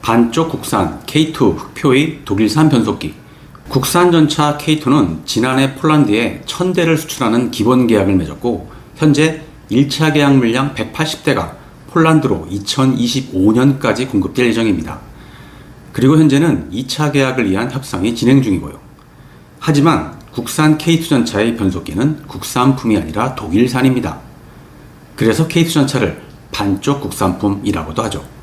반쪽 국산 K2 흑표의 독일산 변속기. 국산 전차 K2는 지난해 폴란드에 1000대를 수출하는 기본 계약을 맺었고, 현재 1차 계약 물량 180대가 폴란드로 2025년까지 공급될 예정입니다. 그리고 현재는 2차 계약을 위한 협상이 진행 중이고요. 하지만 국산 K2 전차의 변속기는 국산품이 아니라 독일산입니다. 그래서 K2 전차를 반쪽 국산품이라고도 하죠.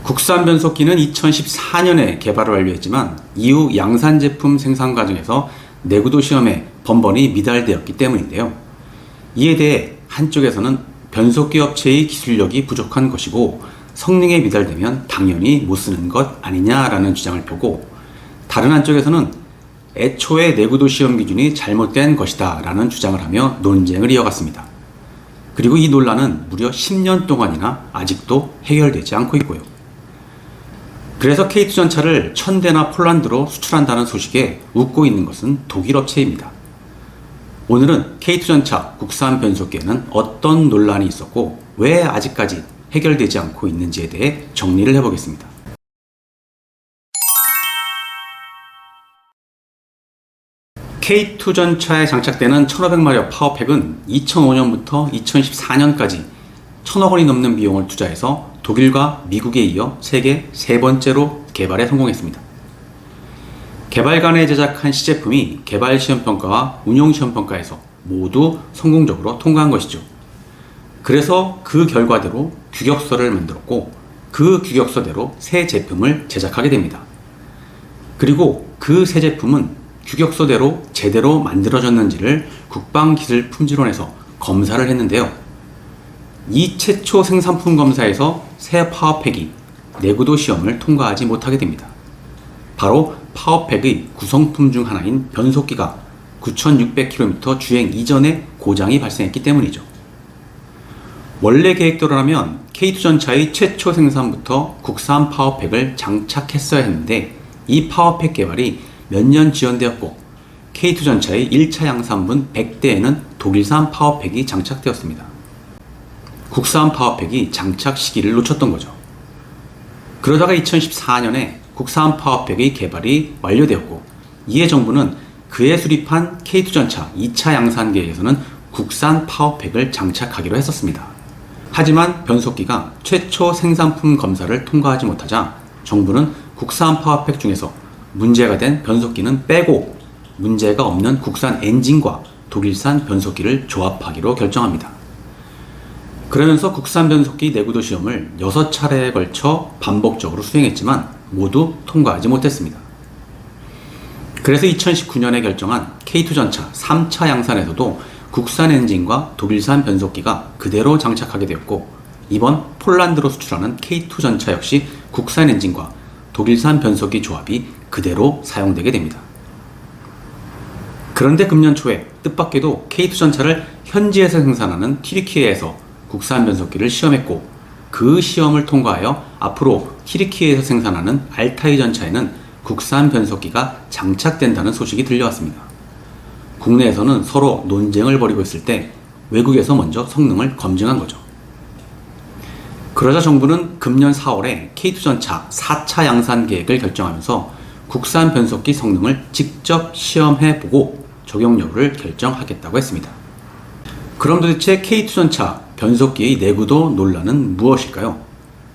국산 변속기는 2014년에 개발을 완료했지만 이후 양산 제품 생산 과정에서 내구도 시험에 번번이 미달되었기 때문인데요. 이에 대해 한쪽에서는 변속기 업체의 기술력이 부족한 것이고 성능에 미달되면 당연히 못 쓰는 것 아니냐라는 주장을 펴고, 다른 한쪽에서는 애초에 내구도 시험 기준이 잘못된 것이다 라는 주장을 하며 논쟁을 이어갔습니다. 그리고 이 논란은 무려 10년 동안이나 아직도 해결되지 않고 있고요. 그래서 K2 전차를 1000대나 폴란드로 수출한다는 소식에 웃고 있는 것은 독일 업체입니다. 오늘은 K2 전차 국산 변속기에는 어떤 논란이 있었고 왜 아직까지 해결되지 않고 있는지에 대해 정리를 해보겠습니다. K2 전차에 장착되는 1500마력 파워팩은 2005년부터 2014년까지 1000억 원이 넘는 비용을 투자해서 독일과 미국에 이어 세계 세 번째로 개발에 성공했습니다. 개발간에 제작한 시제품이 개발 시험평가와 운용 시험평가에서 모두 성공적으로 통과한 것이죠. 그래서 그 결과대로 규격서를 만들었고 그 규격서대로 새 제품을 제작하게 됩니다. 그리고 그 새 제품은 규격서대로 제대로 만들어졌는지를 국방기술품질원에서 검사를 했는데요. 이 최초 생산품 검사에서 새 파워팩이 내구도 시험을 통과하지 못하게 됩니다. 바로 파워팩의 구성품 중 하나인 변속기가 9600km 주행 이전에 고장이 발생했기 때문이죠. 원래 계획대로라면 K2 전차의 최초 생산부터 국산 파워팩을 장착했어야 했는데 이 파워팩 개발이 몇 년 지연되었고 K2 전차의 1차 양산분 100대에는 독일산 파워팩이 장착되었습니다. 국산 파워팩이 장착 시기를 놓쳤던 거죠. 그러다가 2014년에 국산 파워팩의 개발이 완료되었고 이에 정부는 그에 수립한 K2 전차 2차 양산 계획에서는 국산 파워팩을 장착하기로 했었습니다. 하지만 변속기가 최초 생산품 검사를 통과하지 못하자 정부는 국산 파워팩 중에서 문제가 된 변속기는 빼고 문제가 없는 국산 엔진과 독일산 변속기를 조합하기로 결정합니다. 그러면서 국산 변속기 내구도 시험을 6차례에 걸쳐 반복적으로 수행했지만 모두 통과하지 못했습니다. 그래서 2019년에 결정한 K2 전차 3차 양산에서도 국산 엔진과 독일산 변속기가 그대로 장착하게 되었고, 이번 폴란드로 수출하는 K2 전차 역시 국산 엔진과 독일산 변속기 조합이 그대로 사용되게 됩니다. 그런데 금년 초에 뜻밖에도 K2 전차를 현지에서 생산하는 튀르키예에서 국산 변속기를 시험했고 그 시험을 통과하여 앞으로 튀르키예에서 생산하는 알타이 전차에는 국산 변속기가 장착된다는 소식이 들려왔습니다. 국내에서는 서로 논쟁을 벌이고 있을 때 외국에서 먼저 성능을 검증한 거죠. 그러자 정부는 금년 4월에 K2 전차 4차 양산 계획을 결정하면서 국산 변속기 성능을 직접 시험해보고 적용 여부를 결정하겠다고 했습니다. 그럼 도대체 K2 전차 변속기의 내구도 논란은 무엇일까요?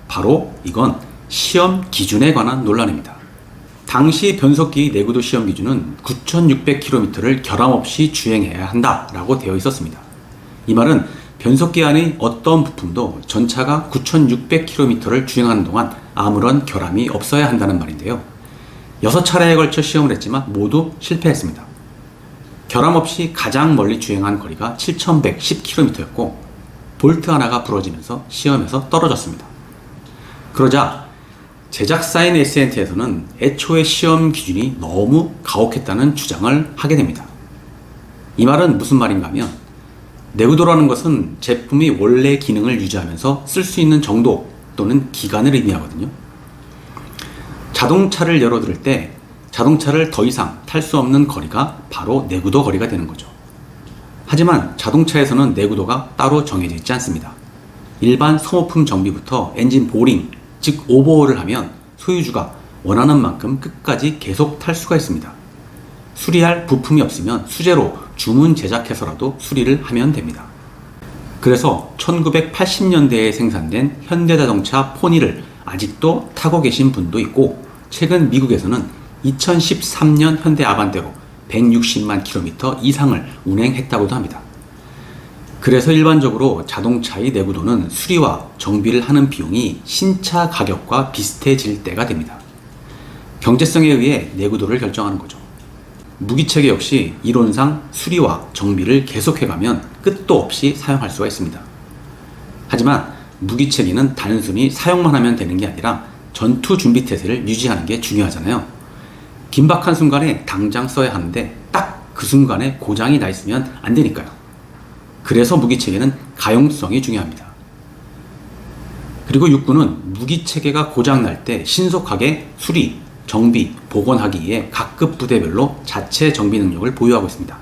바로 이건 시험 기준에 관한 논란입니다. 당시 변속기의 내구도 시험 기준은 9600km를 결함없이 주행해야 한다라고 되어 있었습니다. 이 말은 변속기 안의 어떤 부품도 전차가 9600km를 주행하는 동안 아무런 결함이 없어야 한다는 말인데요. 6차례에 걸쳐 시험을 했지만 모두 실패했습니다. 결함 없이 가장 멀리 주행한 거리가 7110km였고 볼트 하나가 부러지면서 시험에서 떨어졌습니다. 그러자 제작사인 S&T에서는 애초에 시험 기준이 너무 가혹했다는 주장을 하게 됩니다. 이 말은 무슨 말인가 하면 내구도라는 것은 제품이 원래 기능을 유지하면서 쓸 수 있는 정도 또는 기간을 의미하거든요. 자동차를 예로 들을 때 자동차를 더 이상 탈 수 없는 거리가 바로 내구도 거리가 되는 거죠. 하지만 자동차에서는 내구도가 따로 정해져 있지 않습니다. 일반 소모품 정비부터 엔진 보링, 즉 오버홀을 하면 소유주가 원하는 만큼 끝까지 계속 탈 수가 있습니다. 수리할 부품이 없으면 수제로 주문 제작해서라도 수리를 하면 됩니다. 그래서 1980년대에 생산된 현대자동차 포니를 아직도 타고 계신 분도 있고, 최근 미국에서는 2013년 현대 아반떼로 160만 킬로미터 이상을 운행했다고도 합니다. 그래서 일반적으로 자동차의 내구도는 수리와 정비를 하는 비용이 신차 가격과 비슷해질 때가 됩니다. 경제성에 의해 내구도를 결정하는 거죠. 무기체계 역시 이론상 수리와 정비를 계속해가면 끝도 없이 사용할 수가 있습니다. 하지만 무기체계는 단순히 사용만 하면 되는 게 아니라 전투 준비태세를 유지하는 게 중요하잖아요. 긴박한 순간에 당장 써야 하는데 딱 그 순간에 고장이 나 있으면 안 되니까요. 그래서 무기체계는 가용성이 중요합니다. 그리고 육군은 무기체계가 고장날 때 신속하게 수리, 정비, 복원하기 위해 각급 부대별로 자체 정비 능력을 보유하고 있습니다.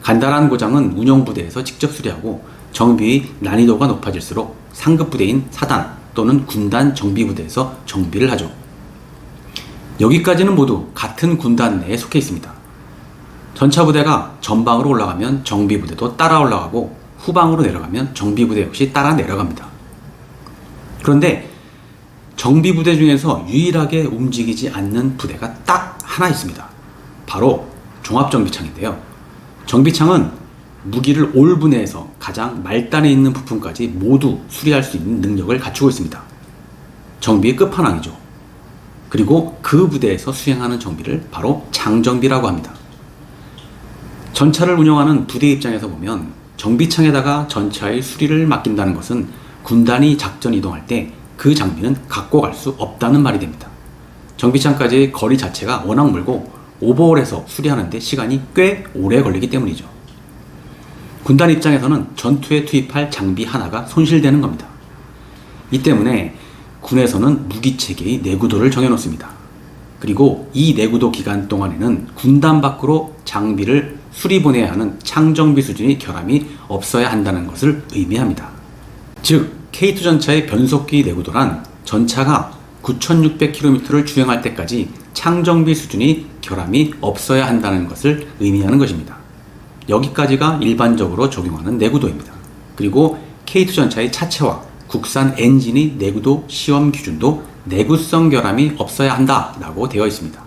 간단한 고장은 운용부대에서 직접 수리하고, 정비의 난이도가 높아질수록 상급 부대인 사단 또는 군단 정비부대에서 정비를 하죠. 여기까지는 모두 같은 군단 내에 속해 있습니다. 전차부대가 전방으로 올라가면 정비부대도 따라 올라가고, 후방으로 내려가면 정비부대 역시 따라 내려갑니다. 그런데 정비부대 중에서 유일하게 움직이지 않는 부대가 딱 하나 있습니다. 바로 종합정비창인데요. 정비창은 무기를 올분해해서 가장 말단에 있는 부품까지 모두 수리할 수 있는 능력을 갖추고 있습니다. 정비의 끝판왕이죠. 그리고 그 부대에서 수행하는 정비를 바로 장정비라고 합니다. 전차를 운영하는 부대 입장에서 보면 정비창에다가 전차의 수리를 맡긴다는 것은 군단이 작전 이동할 때 그 장비는 갖고 갈 수 없다는 말이 됩니다. 정비창까지의 거리 자체가 워낙 멀고 오버홀해서 수리하는데 시간이 꽤 오래 걸리기 때문이죠. 군단 입장에서는 전투에 투입할 장비 하나가 손실되는 겁니다. 이 때문에 군에서는 무기체계의 내구도를 정해놓습니다. 그리고 이 내구도 기간 동안에는 군단 밖으로 장비를 수리 보내야 하는 창정비 수준의 결함이 없어야 한다는 것을 의미합니다. 즉 K2 전차의 변속기 내구도란 전차가 9,600km를 주행할 때까지 창정비 수준의 결함이 없어야 한다는 것을 의미하는 것입니다. 여기까지가 일반적으로 적용하는 내구도입니다. 그리고 K2 전차의 차체와 국산 엔진의 내구도 시험 기준도 내구성 결함이 없어야 한다라고 되어 있습니다.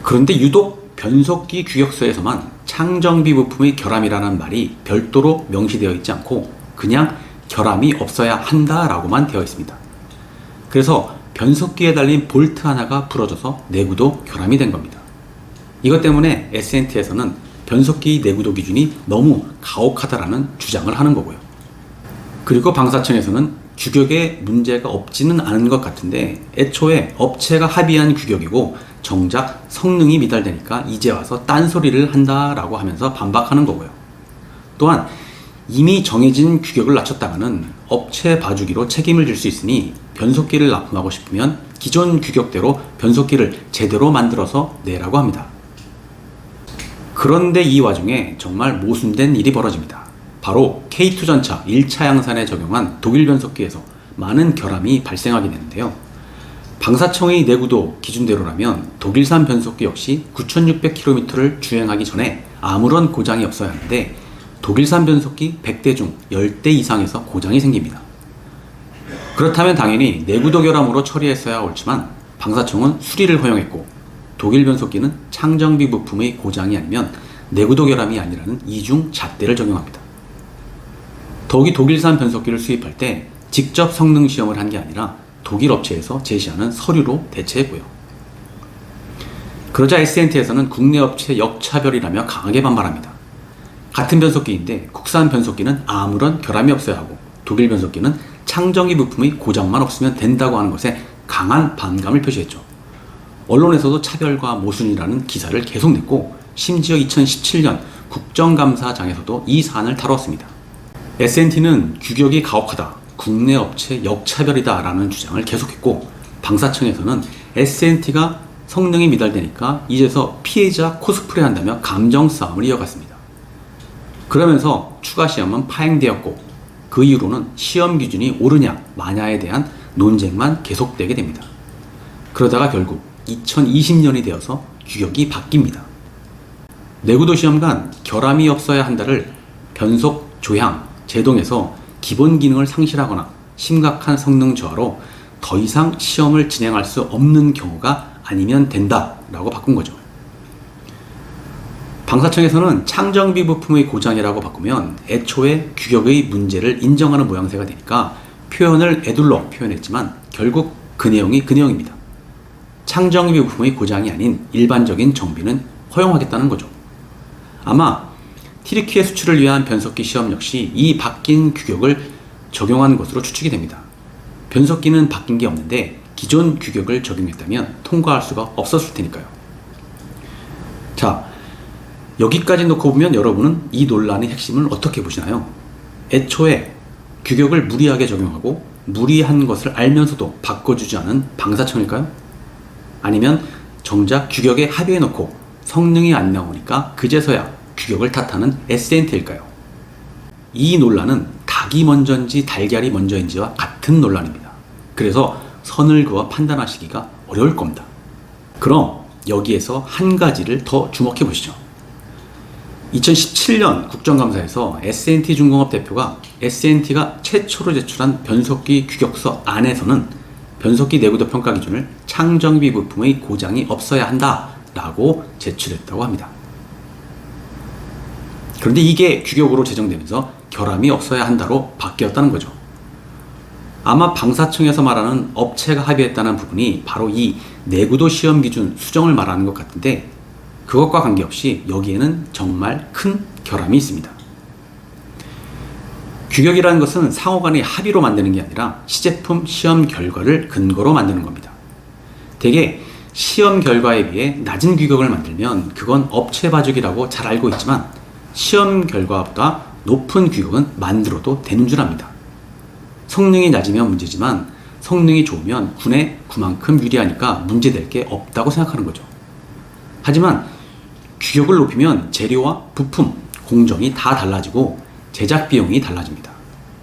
그런데 유독 변속기 규격서에서만 창정비 부품의 결함이라는 말이 별도로 명시되어 있지 않고 그냥 결함이 없어야 한다라고만 되어 있습니다. 그래서 변속기에 달린 볼트 하나가 부러져서 내구도 결함이 된 겁니다. 이것 때문에 S&T에서는 변속기 내구도 기준이 너무 가혹하다라는 주장을 하는 거고요. 그리고 방사청에서는 규격에 문제가 없지는 않은 것 같은데 애초에 업체가 합의한 규격이고 정작 성능이 미달되니까 이제 와서 딴소리를 한다라고 하면서 반박하는 거고요. 또한 이미 정해진 규격을 낮췄다가는 업체 봐주기로 책임을 질 수 있으니 변속기를 납품하고 싶으면 기존 규격대로 변속기를 제대로 만들어서 내라고 합니다. 그런데 이 와중에 정말 모순된 일이 벌어집니다. 바로 K2 전차 1차 양산에 적용한 독일 변속기에서 많은 결함이 발생하게 되는데요. 방사청의 내구도 기준대로라면 독일산 변속기 역시 9,600km를 주행하기 전에 아무런 고장이 없어야 하는데 독일산 변속기 100대 중 10대 이상에서 고장이 생깁니다. 그렇다면 당연히 내구도 결함으로 처리했어야 옳지만 방사청은 수리를 허용했고 독일 변속기는 창정비 부품의 고장이 아니면 내구도 결함이 아니라는 이중 잣대를 적용합니다. 더욱이 독일산 변속기를 수입할 때 직접 성능 시험을 한 게 아니라 독일 업체에서 제시하는 서류로 대체했고요. 그러자 S&T에서는 국내 업체 역차별이라며 강하게 반발합니다. 같은 변속기인데 국산 변속기는 아무런 결함이 없어야 하고 독일 변속기는 창정기 부품의 고장만 없으면 된다고 하는 것에 강한 반감을 표시했죠. 언론에서도 차별과 모순이라는 기사를 계속 냈고 심지어 2017년 국정감사장에서도 이 사안을 다뤘습니다. S&T는 규격이 가혹하다, 국내 업체 역차별이다 라는 주장을 계속했고 방사청에서는 S&T가 성능이 미달되니까 이제서 피해자 코스프레 한다며 감정 싸움을 이어갔습니다. 그러면서 추가 시험은 파행되었고 그 이후로는 시험 기준이 옳으냐 마냐에 대한 논쟁만 계속되게 됩니다. 그러다가 결국 2020년이 되어서 규격이 바뀝니다. 내구도 시험관 결함이 없어야 한다를 변속, 조향, 제동에서 기본 기능을 상실하거나 심각한 성능 저하로 더 이상 시험을 진행할 수 없는 경우가 아니면 된다라고 바꾼 거죠. 방사청에서는 창정비 부품의 고장이라고 바꾸면 애초에 규격의 문제를 인정하는 모양새가 되니까 표현을 애둘러 표현했지만 결국 그 내용이 그 내용입니다. 창정비 부품의 고장이 아닌 일반적인 정비는 허용하겠다는 거죠. 아마 튀르키예 수출을 위한 변속기 시험 역시 이 바뀐 규격을 적용한 것으로 추측이 됩니다. 변속기는 바뀐 게 없는데 기존 규격을 적용했다면 통과할 수가 없었을 테니까요. 자, 여기까지 놓고 보면 여러분은 이 논란의 핵심을 어떻게 보시나요? 애초에 규격을 무리하게 적용하고 무리한 것을 알면서도 바꿔주지 않은 방사청일까요? 아니면 정작 규격에 합의해놓고 성능이 안 나오니까 그제서야 규격을 탓하는 S&T일까요? 이 논란은 닭이 먼저인지 달걀이 먼저인지와 같은 논란입니다. 그래서 선을 그어 판단하시기가 어려울 겁니다. 그럼 여기에서 한 가지를 더 주목해 보시죠. 2017년 국정감사에서 S&T 중공업 대표가 S&T가 최초로 제출한 변속기 규격서 안에서는 변속기 내구도 평가 기준을 창정비 부품의 고장이 없어야 한다라고 제출했다고 합니다. 그런데 이게 규격으로 제정되면서 결함이 없어야 한다로 바뀌었다는 거죠. 아마 방사청에서 말하는 업체가 합의했다는 부분이 바로 이 내구도 시험 기준 수정을 말하는 것 같은데 그것과 관계없이 여기에는 정말 큰 결함이 있습니다. 규격이라는 것은 상호간의 합의로 만드는 게 아니라 시제품 시험 결과를 근거로 만드는 겁니다. 대개 시험 결과에 비해 낮은 규격을 만들면 그건 업체 봐주기라고 잘 알고 있지만 시험 결과보다 높은 규격은 만들어도 되는 줄 압니다. 성능이 낮으면 문제지만 성능이 좋으면 군에 그만큼 유리하니까 문제될 게 없다고 생각하는 거죠. 하지만 규격을 높이면 재료와 부품, 공정이 다 달라지고 제작 비용이 달라집니다.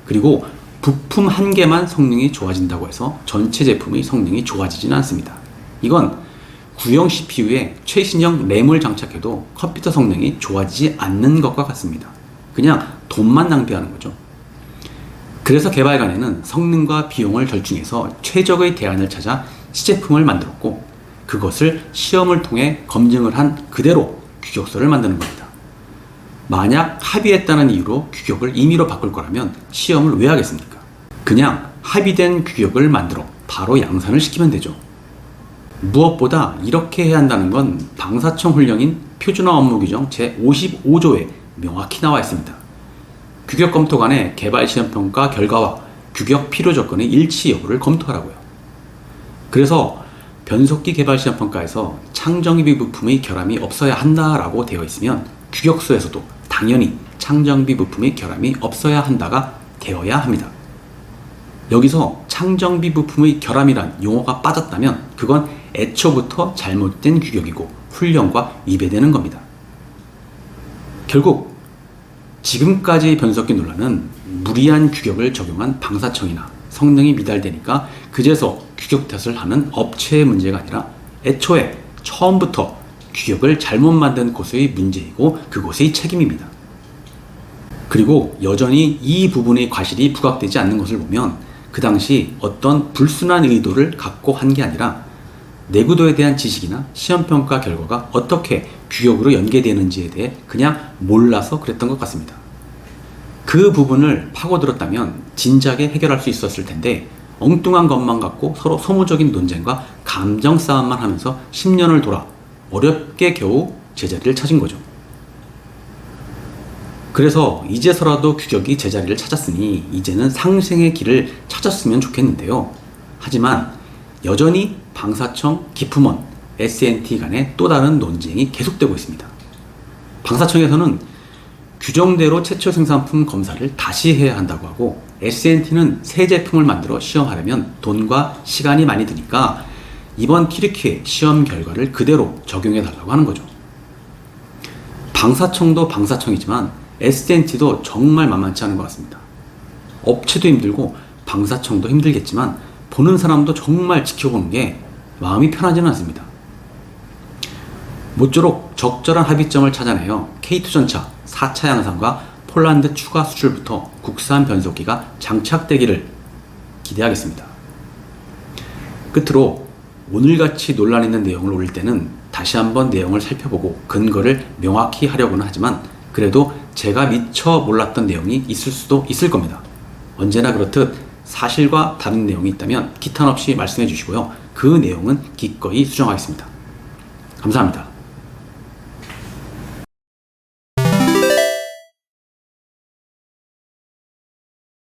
그리고 부품 한 개만 성능이 좋아진다고 해서 전체 제품의 성능이 좋아지지는 않습니다. 이건 구형 CPU에 최신형 램을 장착해도 컴퓨터 성능이 좋아지지 않는 것과 같습니다. 그냥 돈만 낭비하는 거죠. 그래서 개발간에는 성능과 비용을 절충해서 최적의 대안을 찾아 시제품을 만들었고 그것을 시험을 통해 검증을 한 그대로 규격서를 만드는 겁니다. 만약 합의했다는 이유로 규격을 임의로 바꿀 거라면 시험을 왜 하겠습니까? 그냥 합의된 규격을 만들어 바로 양산을 시키면 되죠. 무엇보다 이렇게 해야 한다는 건 방사청 훈령인 표준화 업무 규정 제55조에 명확히 나와 있습니다. 규격 검토관의 개발 시험 평가 결과와 규격 필요 조건의 일치 여부를 검토하라고요. 그래서 변속기 개발 시험 평가에서 창정비 부품의 결함이 없어야 한다라고 되어 있으면 규격서에서도 당연히 창정비 부품의 결함이 없어야 한다가 되어야 합니다. 여기서 창정비 부품의 결함이란 용어가 빠졌다면 그건 애초부터 잘못된 규격이고 훈령과 위배되는 겁니다. 결국 지금까지의 변속기 논란은 무리한 규격을 적용한 방사청이나 성능이 미달되니까 그제서 규격 탓을 하는 업체의 문제가 아니라 애초에 처음부터 규격을 잘못 만든 곳의 문제이고 그곳의 책임입니다. 그리고 여전히 이 부분의 과실이 부각되지 않는 것을 보면 그 당시 어떤 불순한 의도를 갖고 한 게 아니라 내구도에 대한 지식이나 시험평가 결과가 어떻게 규격으로 연계되는지에 대해 그냥 몰라서 그랬던 것 같습니다. 그 부분을 파고들었다면 진작에 해결할 수 있었을 텐데 엉뚱한 것만 갖고 서로 소모적인 논쟁과 감정 싸움만 하면서 10년을 돌아 어렵게 겨우 제자리를 찾은 거죠. 그래서 이제서라도 규격이 제자리를 찾았으니 이제는 상생의 길을 찾았으면 좋겠는데요. 하지만 여전히 방사청, 기품원, S&T 간의 또 다른 논쟁이 계속되고 있습니다. 방사청에서는 규정대로 최초 생산품 검사를 다시 해야 한다고 하고 S&T는 새 제품을 만들어 시험하려면 돈과 시간이 많이 드니까 이번 튀르키예 시험 결과를 그대로 적용해 달라고 하는 거죠. 방사청도 방사청이지만 S&T도 정말 만만치 않은 것 같습니다. 업체도 힘들고 방사청도 힘들겠지만 보는 사람도 정말 지켜보는 게 마음이 편하지는 않습니다. 모쪼록 적절한 합의점을 찾아내어 K2전차 4차 양산과 폴란드 추가 수출부터 국산 변속기가 장착되기를 기대하겠습니다. 끝으로 오늘같이 논란 있는 내용을 올릴 때는 다시 한번 내용을 살펴보고 근거를 명확히 하려고는 하지만 그래도 제가 미처 몰랐던 내용이 있을 수도 있을 겁니다. 언제나 그렇듯 사실과 다른 내용이 있다면 기탄 없이 말씀해 주시고요. 그 내용은 기꺼이 수정하겠습니다. 감사합니다.